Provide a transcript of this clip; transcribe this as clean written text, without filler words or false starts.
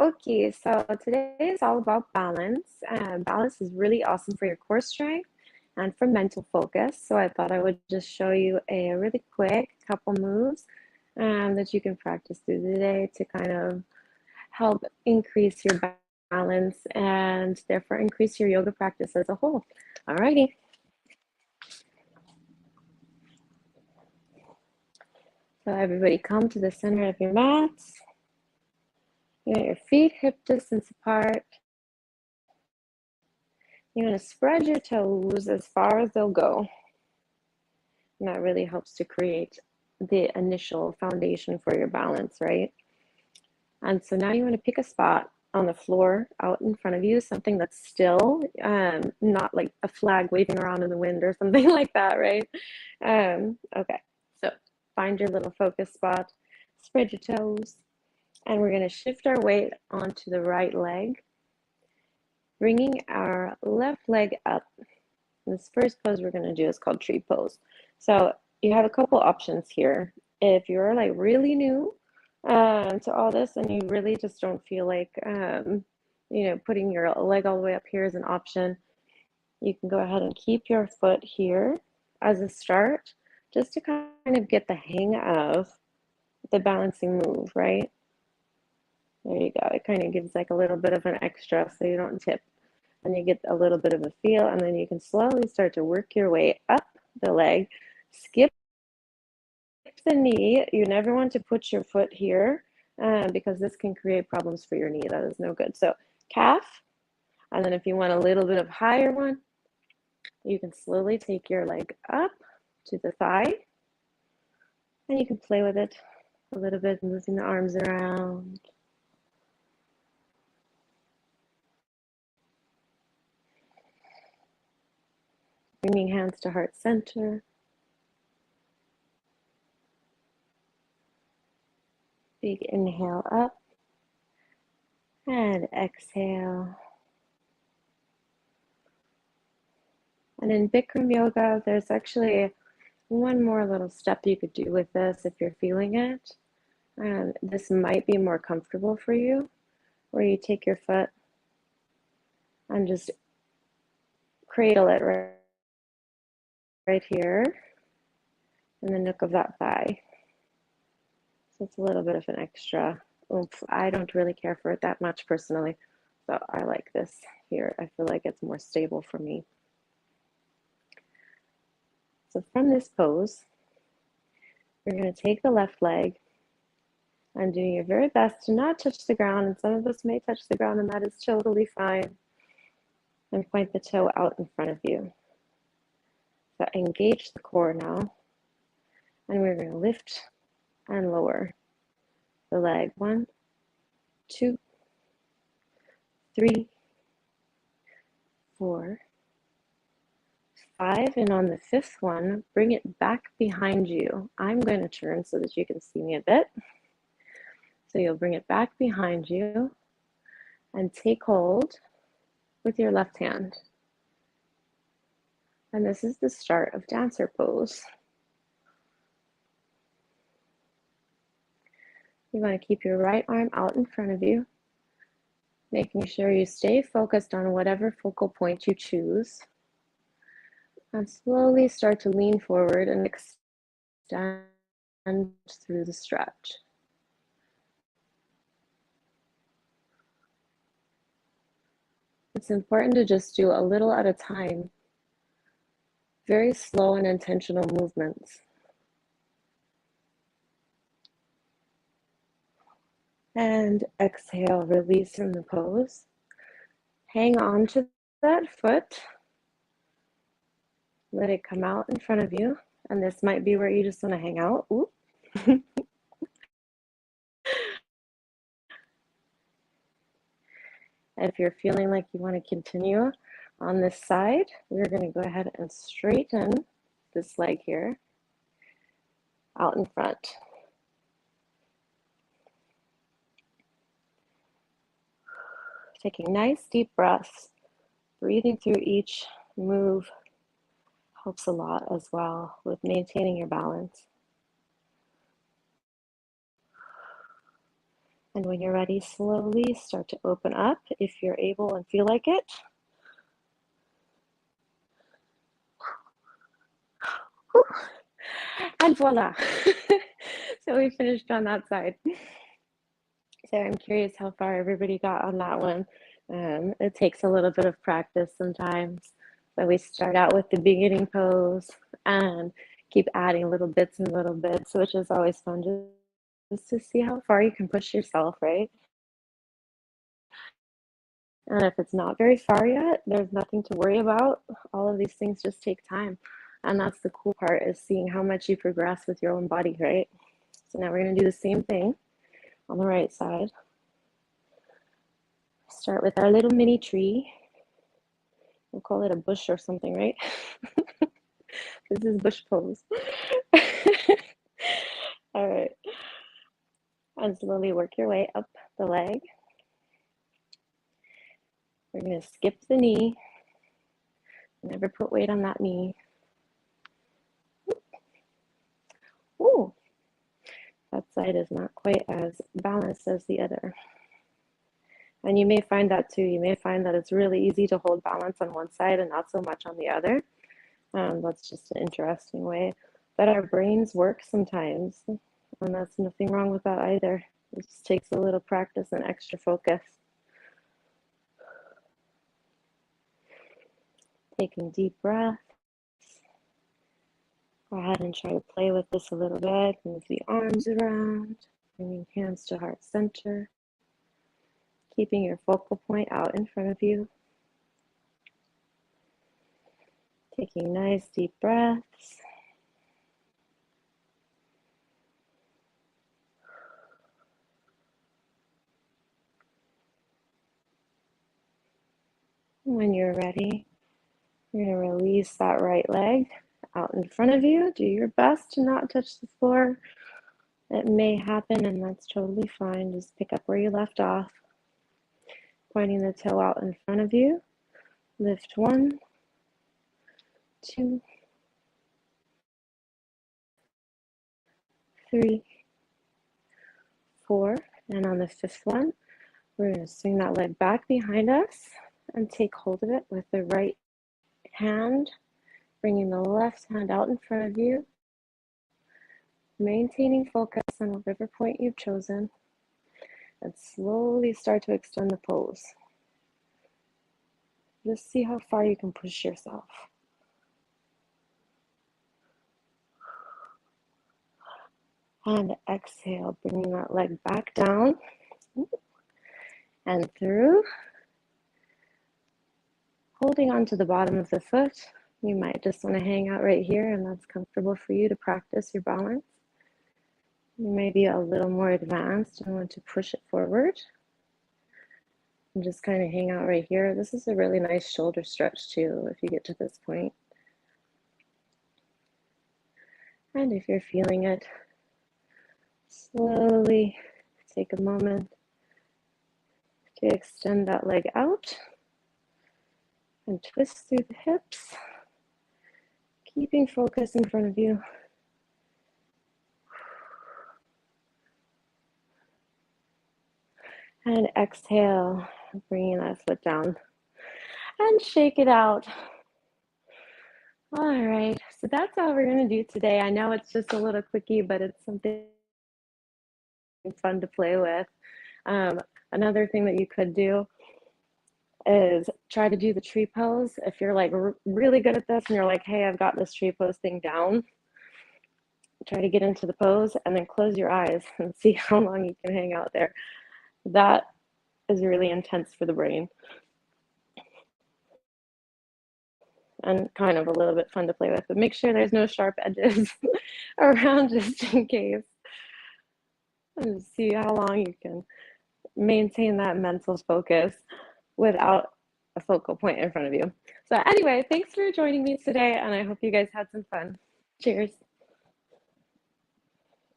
Okay, so today is all about balance. Balance is really awesome for your core strength and for mental focus. So I thought I would just show you a really quick couple moves that you can practice through the day to kind of help increase your balance and therefore increase your yoga practice as a whole. Alrighty. So everybody come to the center of your mats. You want your feet hip distance apart. You're going to spread your toes as far as they'll go. And that really helps to create the initial foundation for your balance, right? And so now you want to pick a spot on the floor out in front of you, something that's still, not like a flag waving around in the wind or something like that, right? Okay, so find your little focus spot, spread your toes, and we're going to shift our weight onto the right leg, bringing our left leg up. This first pose we're going to do is called tree pose. So you have a couple options here. If you're like really new to all this and you really just don't feel like, putting your leg all the way up here is an option, you can go ahead and keep your foot here as a start, just to kind of get the hang of the balancing move, right? There you go. It kind of gives like a little bit of an extra so you don't tip. And you get a little bit of a feel, and then you can slowly start to work your way up the leg. Skip the knee. You never want to put your foot here because this can create problems for your knee. That is no good. So calf, and then if you want a little bit of higher one, you can slowly take your leg up to the thigh, and you can play with it a little bit, moving the arms around. Bringing hands to heart center. Big inhale up and exhale. And in Bikram yoga, there's actually one more little step you could do with this if you're feeling it. This might be more comfortable for you, where you take your foot and just cradle it right here in the nook of that thigh. So it's a little bit of an extra oomph. I don't really care for it that much personally, so I like this here. I feel like it's more stable for me. So from this pose, you're going to take the left leg and do your very best to not touch the ground. And some of us may touch the ground, and that is totally fine. And point the toe out in front of you. So engage the core now. And we're going to lift and lower the leg. 1, 2, 3, 4, 5. And on the 5th one, bring it back behind you. I'm going to turn so that you can see me a bit. So you'll bring it back behind you and take hold with your left hand. And this is the start of dancer pose. You want to keep your right arm out in front of you, making sure you stay focused on whatever focal point you choose. And slowly start to lean forward and extend through the stretch. It's important to just do a little at a time. Very slow and intentional movements. And exhale, release from the pose. Hang on to that foot. Let it come out in front of you. And this might be where you just want to hang out. Ooh. If you're feeling like you want to continue on this side, we're going to go ahead and straighten this leg here out in front. Taking nice deep breaths, breathing through each move helps a lot as well with maintaining your balance. And when you're ready, slowly start to open up if you're able and feel like it. And voila. So we finished on that side. So I'm curious how far everybody got on that one. It takes a little bit of practice sometimes. So we start out with the beginning pose and keep adding little bits and little bits, which is always fun just to see how far you can push yourself, right? And if it's not very far yet, there's nothing to worry about. All of these things just take time. And that's the cool part, is seeing how much you progress with your own body, right? So now we're going to do the same thing on the right side. Start with our little mini tree. We'll call it a bush or something, right? This is bush pose. All right. And slowly work your way up the leg. We're going to skip the knee. Never put weight on that knee. Ooh, that side is not quite as balanced as the other. And you may find that too. You may find that it's really easy to hold balance on one side and not so much on the other. That's just an interesting way. But our brains work sometimes, and that's nothing wrong with that either. It just takes a little practice and extra focus. Taking deep breaths. Go ahead and try to play with this a little bit. Move the arms around, bringing hands to heart center. Keeping your focal point out in front of you. Taking nice deep breaths. When you're ready, you're going to release that right leg out in front of you. Do your best to not touch the floor. It may happen, and that's totally fine. Just pick up where you left off. Pointing the toe out in front of you. Lift 1, 2, 3, 4. And on the 5th one, we're going to swing that leg back behind us and take hold of it with the right hand, bringing the left hand out in front of you, maintaining focus on whatever point you've chosen, and slowly start to extend the pose. Just see how far you can push yourself. And exhale, bringing that leg back down and through. Holding on to the bottom of the foot. You might just want to hang out right here, and that's comfortable for you to practice your balance. You may be a little more advanced and want to push it forward. And just kind of hang out right here. This is a really nice shoulder stretch too, if you get to this point. And if you're feeling it, slowly take a moment to extend that leg out and twist through the hips, keeping focus in front of you. And exhale, bringing that foot down and shake it out. All right, so that's all we're going to do today. I know it's just a little quickie, but it's something fun to play with. Another thing that you could do is try to do the tree pose. If you're like really good at this and you're like, hey, I've got this tree pose thing down, try to get into the pose and then close your eyes and see how long you can hang out there. That is really intense for the brain and kind of a little bit fun to play with, but make sure there's no sharp edges around just in case. And see how long you can maintain that mental focus without a focal point in front of you. So anyway, thanks for joining me today, and I hope you guys had some fun. Cheers.